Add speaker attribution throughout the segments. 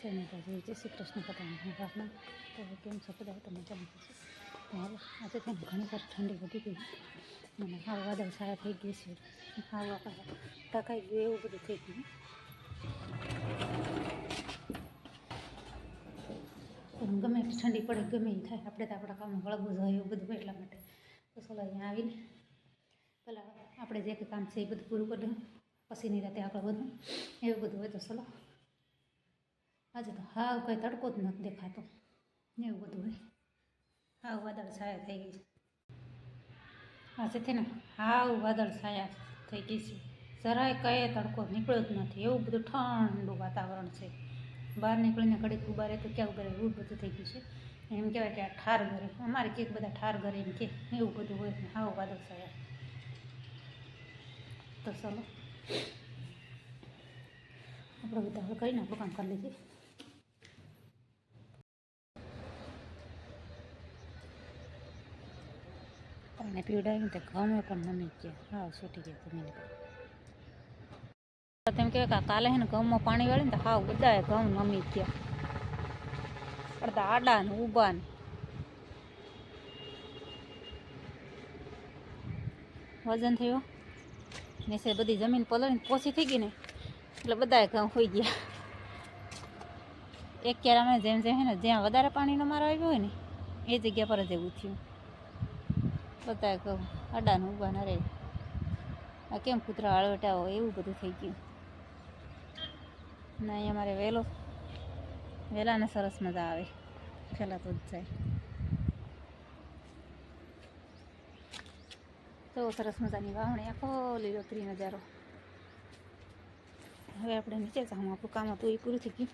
Speaker 1: જય માતાજી, જય શ્રી કૃષ્ણ. બધાને પ્રાર્થના તો કેમ છો બધા? તમે કેમ છો? તો હવે આજે તો ઘણી વાર ઠંડી વધી ગઈ અને હાવ વાદળ છાયા થઈ ગઈ છે. હાવ ટકાઈ ગયું એવું બધું થઈ ગયું. ગમે એટલી ઠંડી પડે, ગમે એ થાય, આપણે તો આપણા કામમાં વળગવું જોઈએ એવું બધું એટલા માટે. તો ચાલો અહીંયા આવીને પહેલાં આપણે જે કંઈ કામ છે એ બધું પૂરું કરી દઉં, પછી ની રાતે આગળ વધવું એવું બધું હોય. તો ચાલો આજે તો હાવ કંઈ તડકો જ નથી દેખાતો, એવું બધું હોય. હાવ વાદળ છાયા થઈ ગઈ છે આજેથી ને, હાવ વાદળ છાયા થઈ ગઈ છે. જરાય કંઈ તડકો નીકળ્યો જ નથી, એવું બધું ઠંડુ વાતાવરણ છે. બહાર નીકળીને ઘડીક ઉભા રહે તો ક્યાં ઉભા રહે એવું બધું થઈ ગયું છે. એમ કહેવાય કે આ ઠાર ઘરે, અમારે કંઈક બધા ઠાર ઘરે એમ કે એવું બધું હોય ને હાવ વાદળ છાયા. તો ચાલો આપણે બધા હવે કરીને આપણું કામ કરી લીધું. પાણી પીવડાવીને તો ઘઉં પણ નમી ગયા, હાવ છૂટી ગયા જમીન. તેમ કહેવાય કે કાલે છે ને ઘઉંમાં પાણી વાળીને તો હાવ બધાએ ઘઉં નમી ગયા, અડધા આડા ને ઊભા ને. વજન થયો નીચે બધી જમીન પલળીને પોછી થઈ ગઈ ને એટલે બધાએ ઘઉં હોઈ ગયા. એક ક્યારામાં જેમ જેમ છે ને જ્યાં વધારે પાણીનો મારો આવ્યો હોય ને એ જગ્યા પર જ એવું થયું. બધાએ ઘઉં આડા ને ઊભા ન રહે. આ કેમ કૂતરા હળવટા હોય એવું બધું થઈ ગયું. ના અહીંયા અમારે વહેલાને સરસ મજા આવે, ફેલાતો જ જાય. તો સરસ મજાની વાવણી, આખો લીલોતરી નજારો. હવે આપણે નીચે જાઉં, આપણું કામ હતું એ પૂરું થઈ ગયું.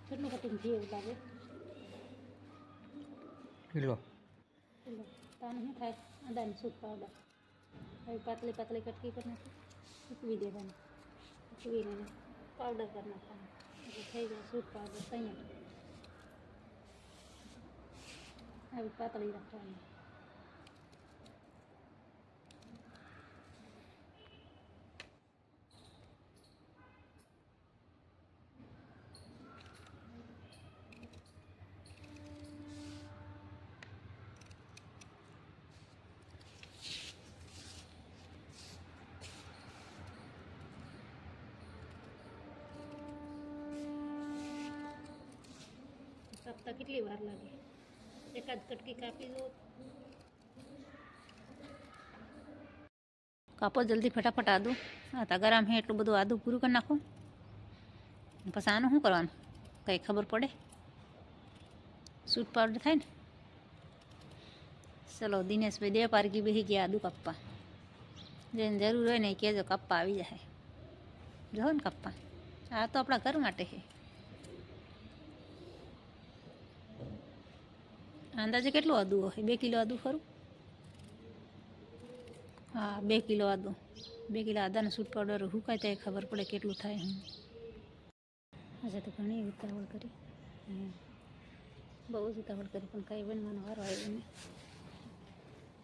Speaker 1: કેટલું કટિંગ થયું એવું લાગે?
Speaker 2: કિલો
Speaker 1: તાનું શું થાય? આદાની સૂટ પાવડર હવે પાતળી પાતળી કટકી કરી નાખી, સૂકવી દેવાની, સૂકવીને પાવડર કરી નાખવાનું એટલે થઈ જાય સૂટ પાવડર તૈયાર. આવી પાતળી રાખવાની. કાપતા કેટલી વાર લાગે? એકાદ કટકી કાપી દો. કાપો જલ્દી ફટાફટ આદું. હા તગારામ હે એટલું બધું આદું પૂરું કરી નાખું. પછી આનું શું કરવાનું કંઈ ખબર પડે? સૂટ પાવડર થાય ને. ચલો દિનેશભાઈ દે પારગી બેસી ગયા આદું કાપવા. જેને જરૂર હોય ને એ કહેજો, કાપવા આવી જાય. જો ને કાપવા, આ તો આપણા ઘર માટે છે. અંદાજે કેટલું આદું હોય? 2 કિલો આદું ખરું? હા 2 કિલો આદું. 2 કિલો આદાને સૂટ પાવડર હુકાય તો ખબર પડે કેટલું થાય. આજે તો ઘણી ઉતાવળ કરી, બહુ જ ઉતાવળ કરી, પણ કંઈ બનવાનો વારો આવ્યો નહીં.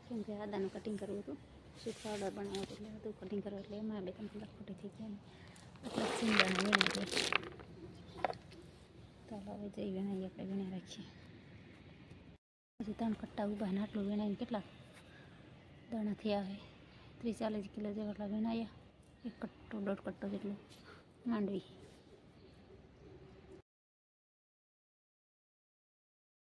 Speaker 1: કેમ કે આદાનું કટિંગ કરવું હતું, સૂટ પાવડર બનાવવું હતું એટલે આદું કટિંગ કરવું, એટલે એમાં 2-3 કલાક ખોટી થઈ ગયા ને એટલે સિંગાને વીણા ગયા. ચાલો હવે જઈ વીણાઈ આપણે વીણા રાખીએ. હજી 3 કટ્ટા ઊભા ને આટલું વીણાઈને કેટલા દાણા થયા હોય? 30-40 કિલો જેટલા વીણાયા. 1 કટ્ટો 1.5 કટ્ટો જેટલું માંડવી.